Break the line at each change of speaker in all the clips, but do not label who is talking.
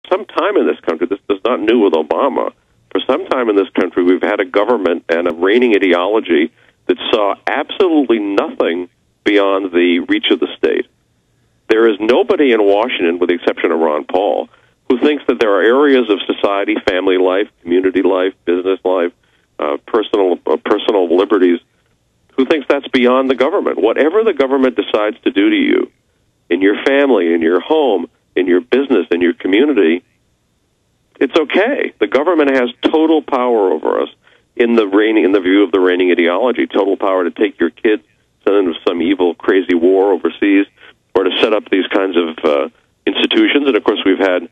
some time in this country, this is not new with Obama, for some time in this country we've had a government and a reigning ideology that saw absolutely nothing beyond the reach of the state. There is nobody in Washington, with the exception of Ron Paul, who thinks that there are areas of society, family life, community life, business life, personal liberties, who thinks that's beyond the government. Whatever the government decides to do to you, in your family, in your home, in your business, in your community, it's okay. The government has total power over us in the view of the reigning ideology, total power to take your kids, send them to some evil, crazy war overseas, or to set up these kinds of institutions. And, of course, we've had,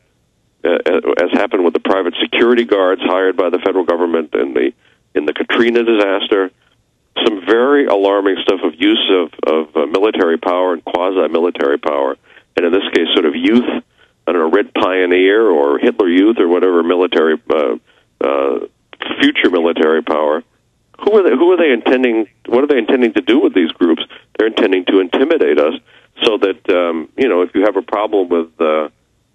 as happened with the private security guards hired by the federal government in the Katrina disaster, some very alarming stuff of use of military power and quasi-military power, and in this case, sort of youth, I don't know, Red Pioneer or Hitler Youth or whatever military, future military power. Who are they intending? What are they intending to do with these groups? They're intending to intimidate us, so that if you have a problem with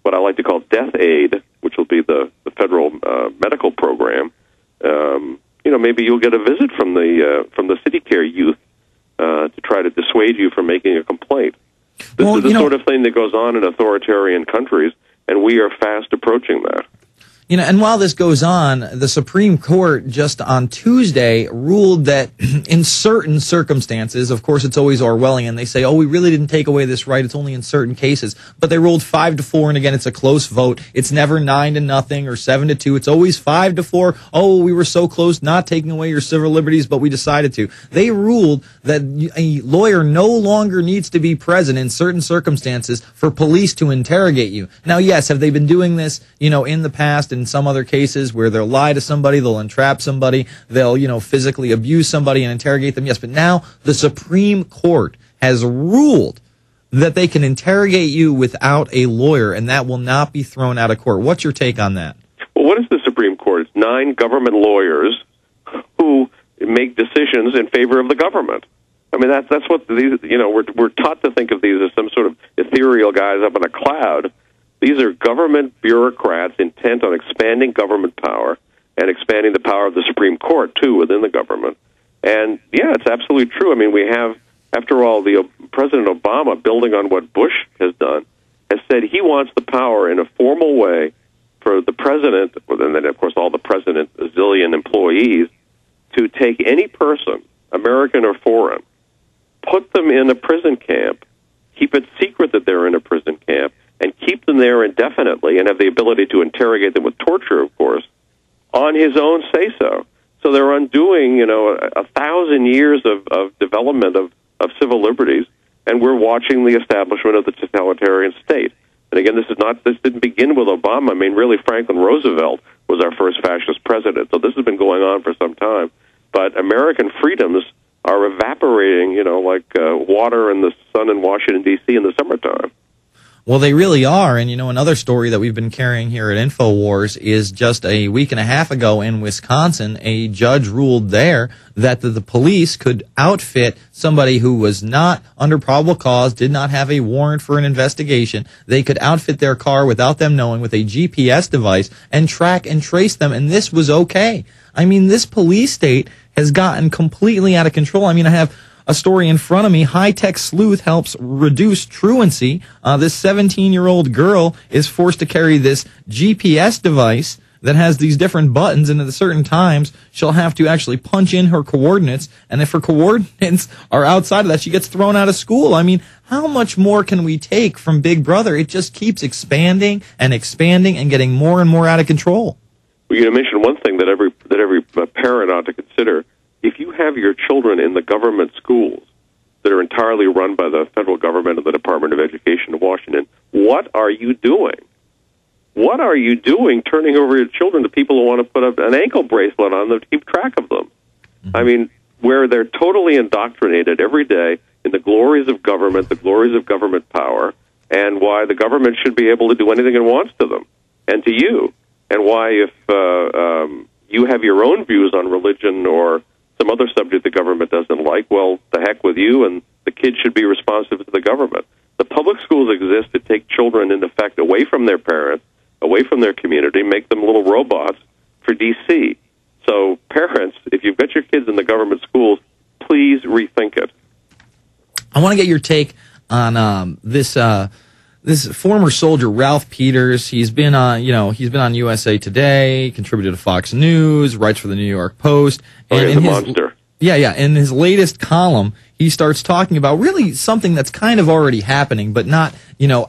what I like to call death aid, which will be the federal medical program, maybe you'll get a visit from the CityCare youth to try to dissuade you from making a complaint. This is the sort of thing that goes on in authoritarian countries, and we are fast approaching that.
And while this goes on, the Supreme Court just on Tuesday ruled that in certain circumstances, of course it's always Orwellian, they say, we really didn't take away this right, it's only in certain cases, but they ruled 5-4, and again, it's a close vote. It's never 9-0 or 7-2, it's always 5-4. We were so close not taking away your civil liberties, but we decided to. They ruled that a lawyer no longer needs to be present in certain circumstances for police to interrogate you. Now, yes, have they been doing this, in the past, in some other cases where they'll lie to somebody, they'll entrap somebody, they'll, physically abuse somebody and interrogate them. Yes, but now the Supreme Court has ruled that they can interrogate you without a lawyer, and that will not be thrown out of court. What's your take on that?
Well, what is the Supreme Court? It's 9 government lawyers who make decisions in favor of the government. I mean, that's what these, we're taught to think of these as some sort of ethereal guys up in a cloud. These are government bureaucrats intent on expanding government power and expanding the power of the Supreme Court, too, within the government. And, yeah, it's absolutely true. I mean, we have, after all, President Obama, building on what Bush has done, has said he wants the power in a formal way for the president, and then, of course, all the president's zillion employees, to take any person, American or foreign, put them in a prison camp, keep it secret that they're in a prison camp, and keep them there indefinitely and have the ability to interrogate them with torture, of course, on his own say-so. So they're undoing, 1,000 years of development of civil liberties, and we're watching the establishment of the totalitarian state. And again, this didn't begin with Obama. I mean, really, Franklin Roosevelt was our first fascist president. So this has been going on for some time. But American freedoms are evaporating, like water in the sun in Washington, D.C. in the summertime.
Well, they really are. And, another story that we've been carrying here at InfoWars is just a week and a half ago in Wisconsin, a judge ruled there that the police could outfit somebody who was not under probable cause, did not have a warrant for an investigation. They could outfit their car without them knowing with a GPS device and track and trace them. And this was okay. I mean, this police state has gotten completely out of control. I mean, I have a story in front of me. High-tech sleuth helps reduce truancy. This 17-year-old girl is forced to carry this GPS device that has these different buttons, and at certain times she'll have to actually punch in her coordinates, and if her coordinates are outside of that, she gets thrown out of school. I mean, how much more can we take from Big Brother? It just keeps expanding and getting more and more out of control.
Well, you mentioned one thing that every parent ought to consider. If you have your children in the government schools that are entirely run by the federal government and the Department of Education of Washington, what are you doing? What are you doing turning over your children to people who want to put an ankle bracelet on them to keep track of them? Mm-hmm. I mean, where they're totally indoctrinated every day in the glories of government, the glories of government power, and why the government should be able to do anything it wants to them and to you, and why if you have your own views on religion or some other subject the government doesn't like, well, the heck with you, and the kids should be responsive to the government. The public schools exist to take children, in effect, away from their parents away from their community, make them little robots for D.C. So parents, if you've got your kids in the government schools, please rethink it.
I want to get your take on this former soldier, Ralph Peters. He's been on USA Today, contributed to Fox News, writes for the New York Post.
And he's a monster.
Yeah. In his latest column, he starts talking about really something that's kind of already happening, but not,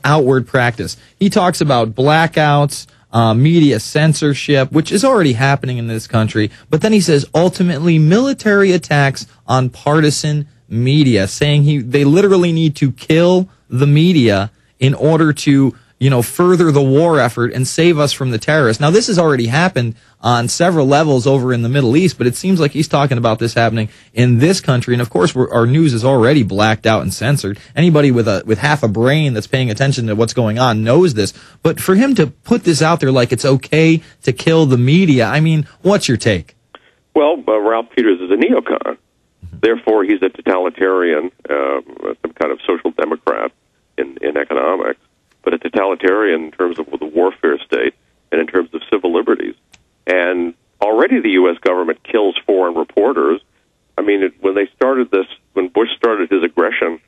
outward practice. He talks about blackouts, media censorship, which is already happening in this country. But then he says, ultimately, military attacks on partisan media, saying they literally need to kill the media in order to, further the war effort and save us from the terrorists. Now, this has already happened on several levels over in the Middle East, but it seems like he's talking about this happening in this country. And of course, our news is already blacked out and censored. Anybody with half a brain that's paying attention to what's going on knows this. But for him to put this out there like it's okay to kill the media, I mean, what's your take?
Well, Ralph Peters is a neocon. Therefore, he's a totalitarian, some kind of social democrat in economics, but a totalitarian in terms of the warfare state and in terms of civil liberties. And already the U.S. government kills foreign reporters. I mean, when Bush started his aggression,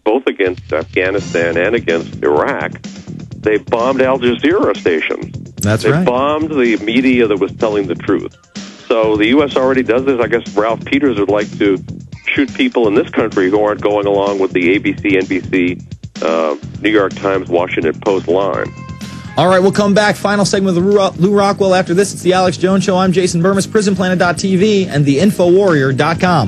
both against Afghanistan and against Iraq, they bombed Al Jazeera stations.
That's right.
They bombed the media that was telling the truth. So the U.S. already does this. I guess Ralph Peters would like to shoot people in this country who aren't going along with the ABC, NBC, New York Times, Washington Post line.
All right, we'll come back. Final segment with Lou Rockwell after this. It's the Alex Jones Show. I'm Jason Burmis, PrisonPlanet.tv and the InfoWarrior.com.